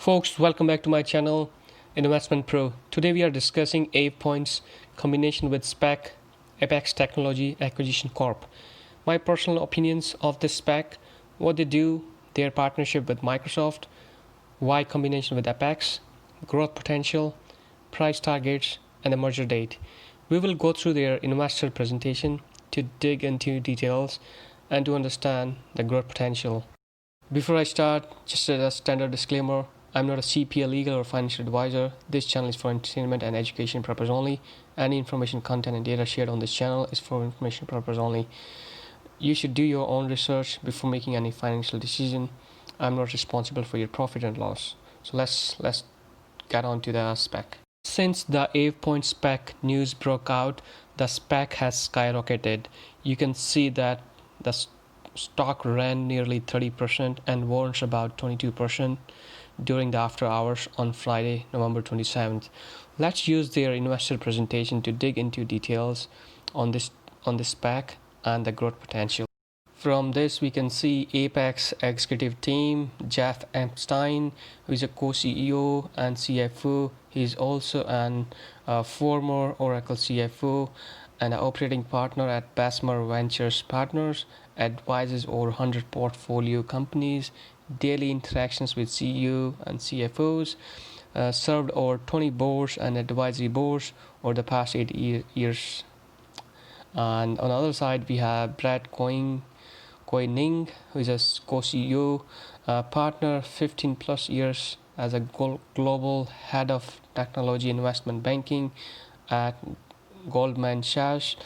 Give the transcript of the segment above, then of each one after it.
Folks, welcome back to my channel, Investment Pro. Today we are discussing AvePoint's combination with SPAC, Apxt Technology Acquisition Corp. My personal opinions of this SPAC, what they do, their partnership with Microsoft, why combination with Apxt, growth potential, price targets, and the merger date. We will go through their investor presentation to dig into details and to understand the growth potential. Before I start, just a standard disclaimer, I'm not a CPA, legal or financial advisor. This channel is for entertainment and education purpose only. Any information, content and data shared on this channel is for information purpose only. You should do your own research before making any financial decision. I'm not responsible for your profit and loss. So let's get on to the SPAC. Since the AvePoint SPAC news broke out, the SPAC has skyrocketed. You can see that the stock ran nearly 30% and warrants about 22% during the after hours on Friday, November 27th. Let's use their investor presentation to dig into details on this SPAC and the growth potential. From this, we can see Apxt executive team, Jeff Epstein, who is a co-CEO and CFO. He is also a former Oracle CFO and an operating partner at Bessemer Ventures Partners, advises over 100 portfolio companies, daily interactions with CEO and CFOs, served over 20 boards and advisory boards over the past 8 years. And on the other side, we have Brad Coyning, who is a co-CEO, partner, 15 plus years as a global head of technology investment banking at Goldman Sachs.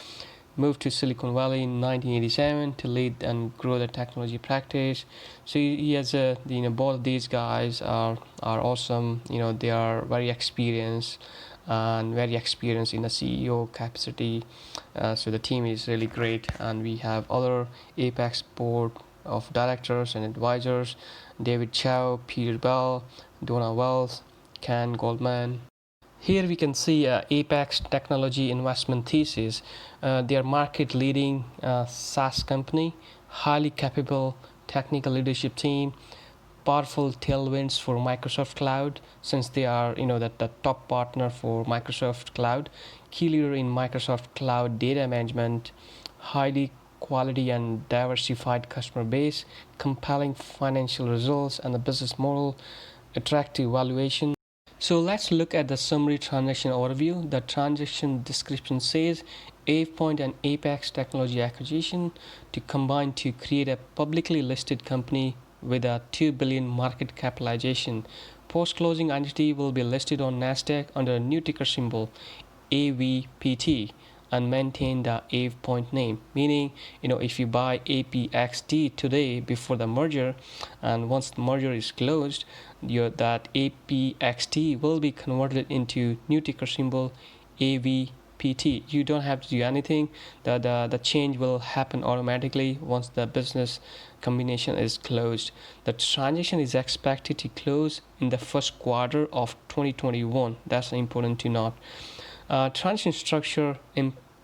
Moved to Silicon Valley in 1987 to lead and grow the technology practice. So he has both of these guys are awesome. They are very experienced in a CEO capacity. So the team is really great, and we have other Apxt board of directors and advisors: David Chow, Peter Bell, Donna Wells, Ken Goldman. Here we can see Apxt Technology Investment Thesis. They are market-leading Saas company, highly capable technical leadership team, powerful tailwinds for Microsoft Cloud, since they are the top partner for Microsoft Cloud, key leader in Microsoft Cloud data management, highly quality and diversified customer base, compelling financial results and the business model, attractive valuation. So let's look at the summary transaction overview. The transaction description says AvePoint and Apxt Technology Acquisition to combine to create a publicly listed company with a $2 billion market capitalization. Post-closing entity will be listed on NASDAQ under a new ticker symbol AVPT and maintain the AvePoint name, meaning if you buy APXT today before the merger, and once the merger is closed, that APXT will be converted into new ticker symbol AVPT. You don't have to do anything. The change will happen automatically once the business combination is closed. The transaction is expected to close in the first quarter of 2021. That's important to note. Transaction structure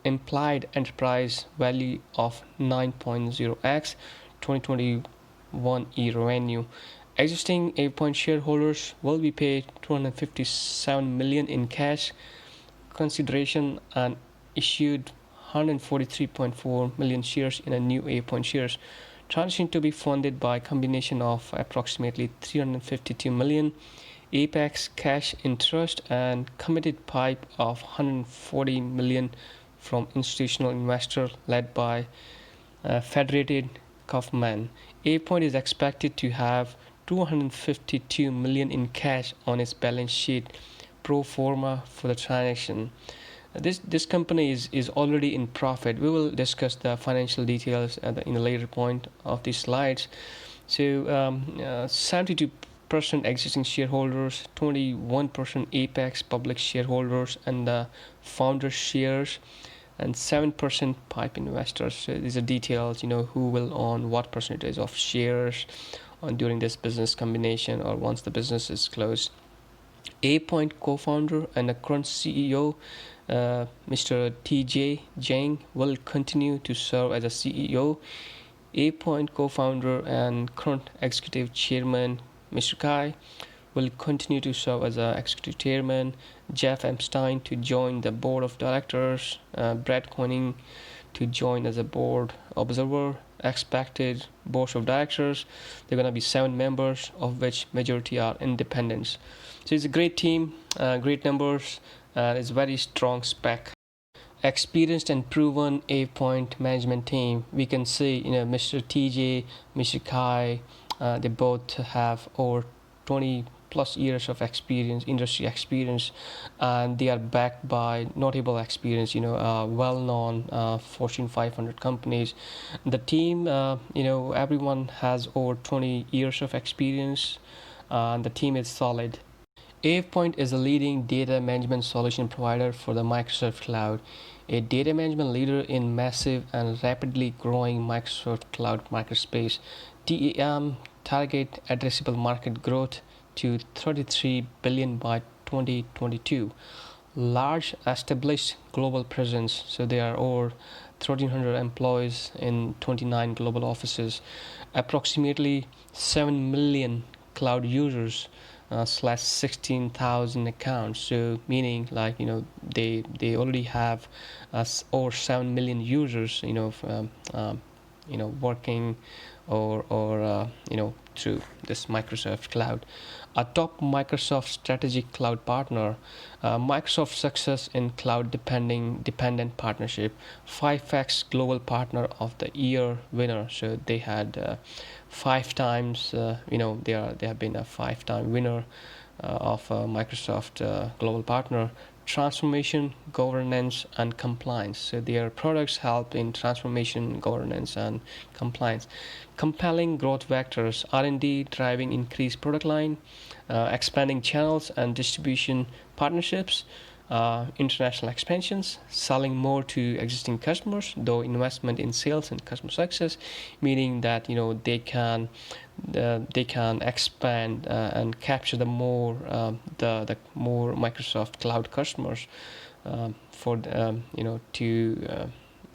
implied enterprise value of 9.0x 2021 revenue. Existing AvePoint shareholders will be paid $257 million in cash consideration and issued 143.4 million shares in a new AvePoint shares. Transaction to be funded by a combination of approximately $352 million Apxt cash interest and committed pipe of $140 million from institutional investor led by Federated Kaufman. AvePoint is expected to have $252 million in cash on its balance sheet pro forma for the transaction. This company is already in profit. We will discuss the financial details in a later point of these slides. So 72% existing shareholders, 21% Apxt public shareholders and the founder shares, and 7% pipe investors. So these are details, who will own what percentage of shares during this business combination or once the business is closed. AvePoint co-founder and the current CEO, Mr. TJ Jang, will continue to serve as a CEO. AvePoint co-founder and current executive chairman, Mr. Kai, will continue to serve as an executive chairman, Jeff Epstein to join the board of directors, Brett Koenig to join as a board observer, expected board of directors. They're going to be 7 members, of which majority are independents. So it's a great team, great numbers, and it's very strong spec. Experienced and proven AvePoint management team. We can see, Mr. TJ, Mr. Kai, they both have over 20 plus years of experience, industry experience, and they are backed by notable experience, well-known Fortune 500 companies. The team, everyone has over 20 years of experience, and the team is solid. AvePoint is a leading data management solution provider for the Microsoft Cloud, a data management leader in massive and rapidly growing Microsoft Cloud marketspace. TAM target addressable market growth to $33 billion by 2022. Large established global presence, so there are over 1,300 employees in 29 global offices, approximately 7 million cloud users, slash 16,000 accounts. So meaning they already have over 7 million users, working or through this Microsoft Cloud. A top Microsoft strategic cloud partner, Microsoft success in cloud dependent partnership, 5x global partner of the year winner. So they had 5 times, they have been a 5-time winner of Microsoft global partner. Transformation, governance, and compliance. So their products help in transformation, governance, and compliance. Compelling growth vectors: R&D driving increased product line, expanding channels and distribution partnerships, international expansions, selling more to existing customers, though investment in sales and customer success, meaning that they can expand and capture the more Microsoft Cloud customers for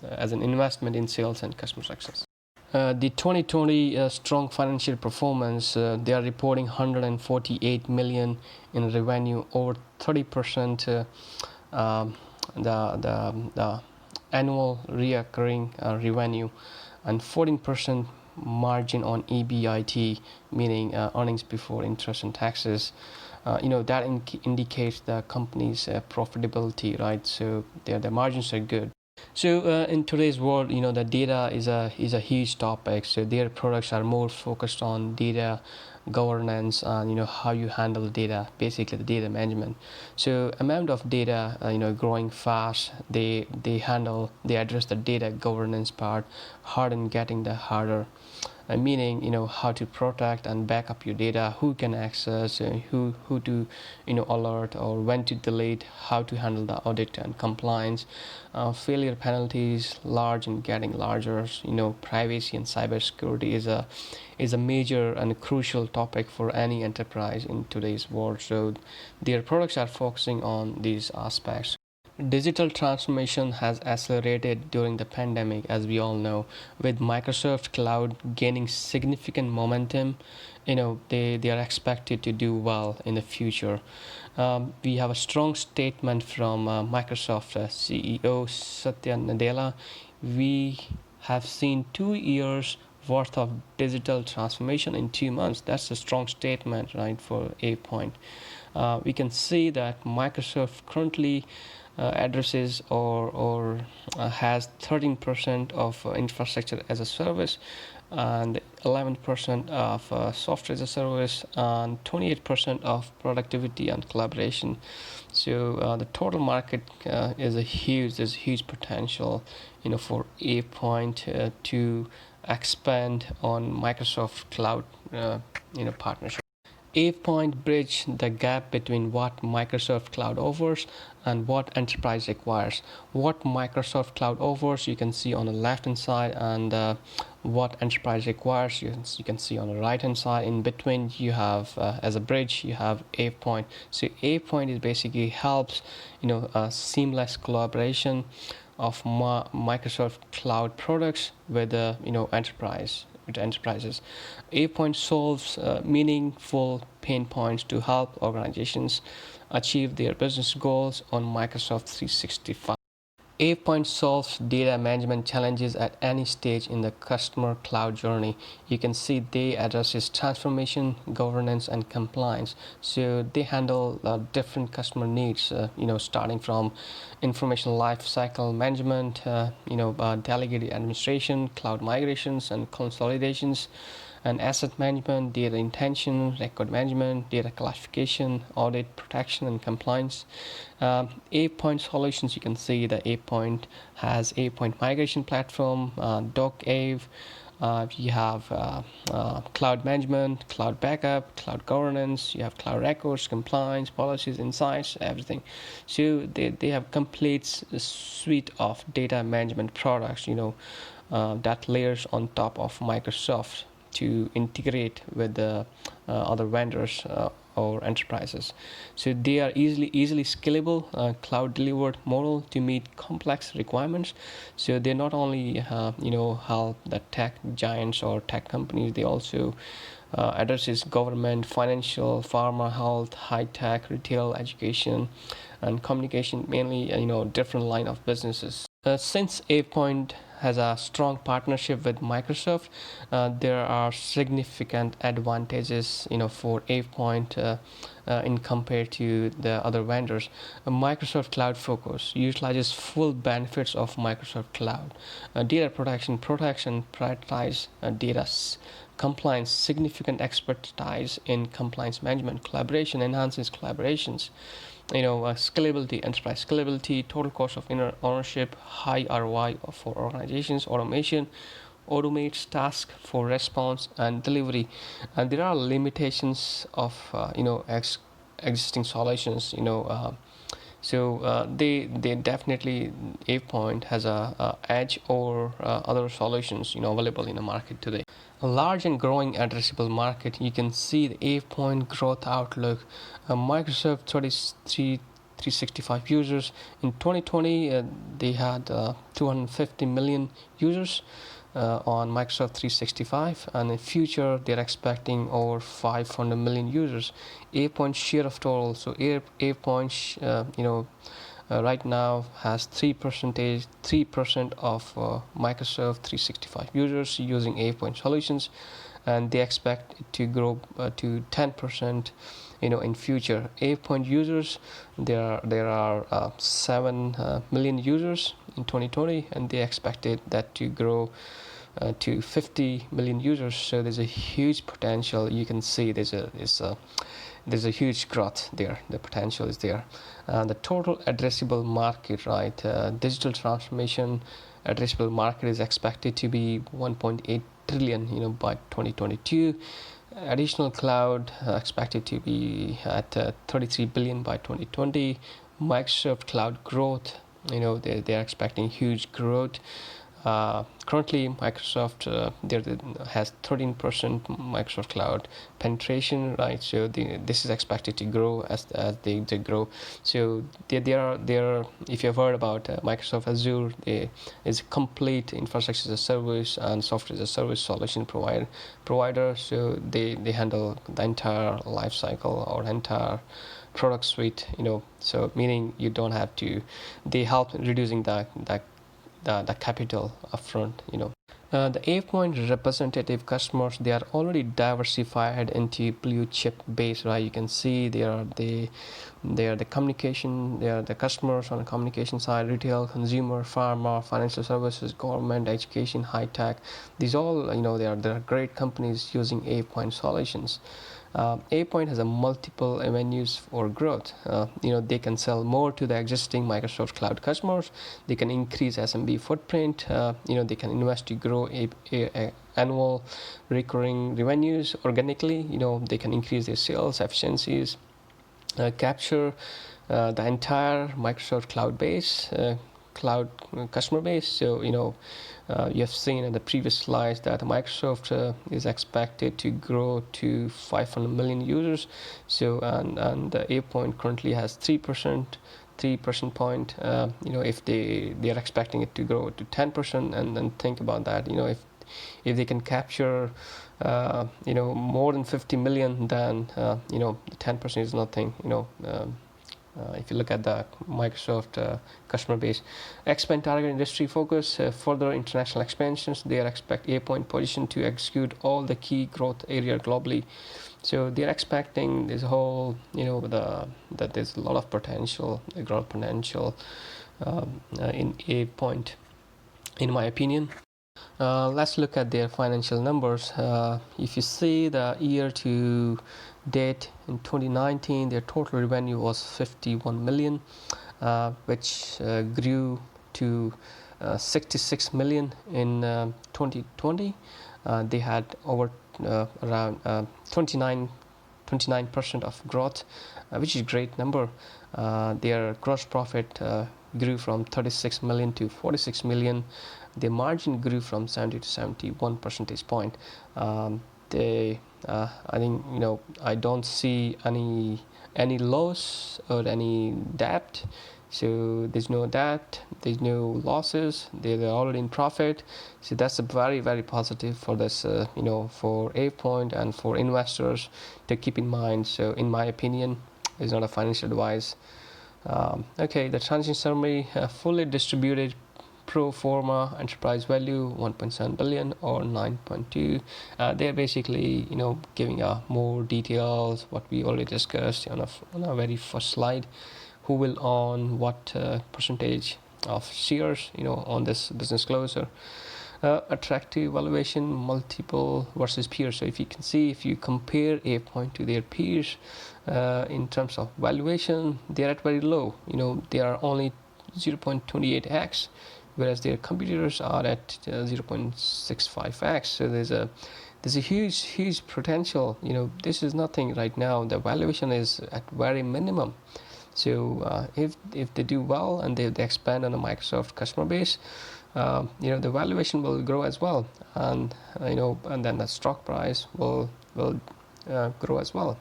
as an investment in sales and customer success. The 2020 strong financial performance, they are reporting 148 million in revenue, over 30% the annual recurring revenue, and 14% margin on EBIT, meaning earnings before interest and taxes. That indicates the company's profitability, right? So the margins are good. So in today's world, the data is a huge topic. So their products are more focused on data governance and how you handle data, basically the data management. So amount of data growing fast, they address the data governance part, hard and getting the harder, meaning how to protect and back up your data, who can access, who to alert, or when to delete, how to handle the audit and compliance, failure penalties, large and getting larger. Privacy and cybersecurity is a major and crucial topic for any enterprise in today's world. So their products are focusing on these aspects. Digital transformation has accelerated during the pandemic, as we all know, with Microsoft Cloud gaining significant momentum. They are expected to do well in the future. We have a strong statement from Microsoft CEO Satya Nadella. We have seen 2 years worth of digital transformation in 2 months. That's a strong statement, right, for AvePoint. We can see that Microsoft currently addresses or has 13% of infrastructure as a service, and 11% of software as a service, and 28% of productivity and collaboration. So the total market there's huge potential for AvePoint to expand on Microsoft Cloud partnership. AvePoint bridge the gap between what Microsoft Cloud offers and what enterprise requires. What Microsoft Cloud offers, you can see on the left hand side, and what enterprise requires, you can see on the right hand side. In between, you have as a bridge, you have AvePoint. So AvePoint is basically helps seamless collaboration of Microsoft Cloud products with enterprise with enterprises. AvePoint solves meaningful pain points to help organizations achieve their business goals on Microsoft 365. AvePoint solves data management challenges at any stage in the customer cloud journey. You can see they addresses transformation, governance, and compliance. So they handle different customer needs. Starting from information lifecycle management, delegated administration, cloud migrations, and consolidations, and asset management, data intention, record management, data classification, audit, protection, and compliance. AvePoint solutions, you can see the AvePoint has AvePoint migration platform, Doc Ave. You have cloud management, cloud backup, cloud governance. You have cloud records, compliance, policies, insights, everything. So they have complete suite of data management products. That layers on top of Microsoft to integrate with the other vendors or enterprises. So they are easily scalable, cloud delivered model to meet complex requirements. So they not only help the tech giants or tech companies, they also addresses government, financial, pharma, health, high tech, retail, education, and communication, mainly different line of businesses. Since AvePoint has a strong partnership with Microsoft, there are significant advantages, for AvePoint in compared to the other vendors. Microsoft Cloud Focus utilizes full benefits of Microsoft Cloud. Data protection, prioritize data compliance, significant expertise in compliance management, collaboration enhances collaborations. Scalability, enterprise scalability, total cost of ownership, high ROI for organizations, automation, automates task for response and delivery. And there are limitations of existing solutions. They definitely AvePoint has a edge over other solutions available in the market today. A large and growing addressable market. You can see the AvePoint growth outlook. Microsoft 365 users in 2020. They had 250 million users on Microsoft 365, and in future they're expecting over 500 million users. AvePoint share of total. So AvePoint, right now has 3% of Microsoft 365 users using AvePoint solutions, and they expect it to grow to 10%. In future, AvePoint users, there are 7 million users in 2020, and they expected that to grow to 50 million users. So there's a huge potential. You can see there's a huge growth there. The potential is there. The total addressable market, right? Digital transformation addressable market is expected to be 1.8 trillion, by 2022. Additional cloud expected to be at 33 billion by 2020. Microsoft cloud growth, they're expecting huge growth. Currently, Microsoft has 13% Microsoft Cloud penetration, right? So this is expected to grow as they grow. So there are. If you've heard about Microsoft Azure, they is a complete infrastructure as a service and software as a service solution provider. So they handle the entire life cycle or entire product suite. So meaning you don't have to. They help reducing the capital upfront. The AvePoint representative customers, they are already diversified into blue chip base, right? You can see they are the communication, they are the customers on the communication side, retail, consumer, pharma, financial services, government, education, high tech. These all, there are great companies using AvePoint solutions. AvePoint has a multiple avenues for growth. They can sell more to the existing Microsoft Cloud customers. They can increase SMB footprint. They can invest to grow annual recurring revenues organically. They can increase their sales efficiencies, capture the entire Microsoft Cloud base. Cloud customer base. So you have seen in the previous slides that Microsoft is expected to grow to 500 million users. So and the AvePoint currently has 3%. 3% point. If they are expecting it to grow to 10%, and then think about that. If if they can capture more than 50 million, then 10% is nothing. If you look at the Microsoft customer base, expand target industry focus, further international expansions. They are expect AvePoint position to execute all the key growth area globally. So they are expecting this whole, that there's a lot of potential, growth potential in AvePoint, in my opinion. Let's look at their financial numbers. If you see the year to date in 2019, their total revenue was 51 million, which grew to 66 million in 2020. They had over around 29% of growth, which is a great number. Their gross profit grew from 36 million to 46 million. The margin grew from 70 to 71 percentage point. I think I don't see any loss or any debt. So there's no debt, there's no losses, they're already in profit. So that's a very, very positive for this, for AvePoint and for investors to keep in mind. So in my opinion, it's not a financial advice. Okay, the transaction summary, fully distributed pro forma enterprise value 1.7 billion or 9.2. They're basically giving more details what we already discussed on a very first slide. Who will own what percentage of shares on this business closure. Attractive valuation multiple versus peers. So if you can see, if you compare AvePoint to their peers in terms of valuation, they are at very low. They are only 0.28x, whereas their competitors are at 0.65x. So there's a huge potential. This is nothing right now. The valuation is at very minimum. So if they do well and they expand on a Microsoft customer base, the valuation will grow as well, and and then the stock price will grow as well.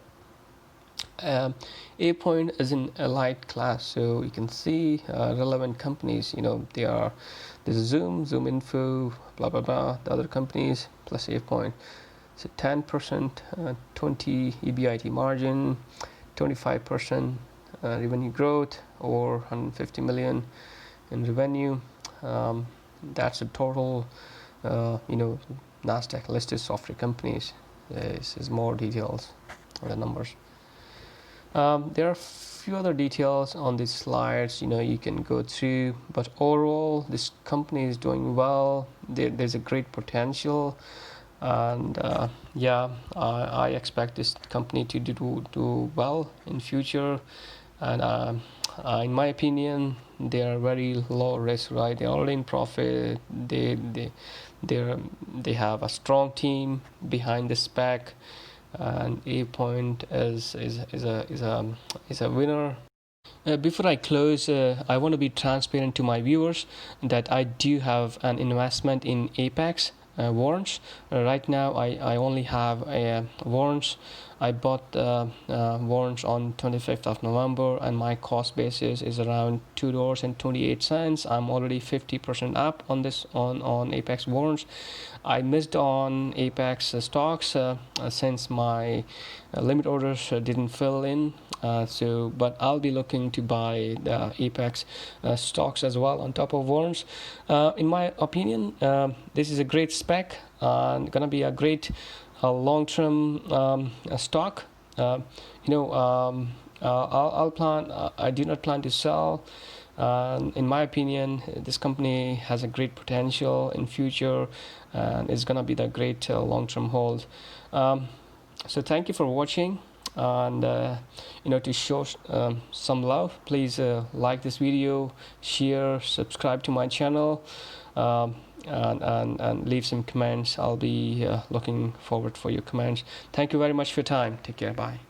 AvePoint is in elite class, so you can see relevant companies. There's Zoom Info, blah blah blah, the other companies plus AvePoint. So 10%, 20 EBIT margin, 25% revenue growth, or 150 million in revenue. That's a total, Nasdaq listed software companies. This is more details on the numbers. There are a few other details on these slides, you can go through, but overall this company is doing well. There's a great potential, and I expect this company to do well in future. And in my opinion, they are very low risk, right? They're already in profit. They have a strong team behind the SPAC, and AvePoint is a winner. Before I close, I want to be transparent to my viewers that I do have an investment in Apxt warrants. Right now I only have warrants. I bought warrants on 25th of November, and my cost basis is around $2.28. I'm already 50% up on this on Apxt warrants. I missed on Apxt stocks since my limit orders didn't fill in. But I'll be looking to buy the Apxt stocks as well on top of warrants. In my opinion, this is a great SPAC and gonna be a great long-term stock. I do not plan to sell. In my opinion, this company has a great potential in future, and it's gonna be the great long-term hold. So thank you for watching, and to show some love, please like this video, share, subscribe to my channel, and leave some comments. I'll be looking forward for your comments. Thank you very much for your time. Take care. Bye.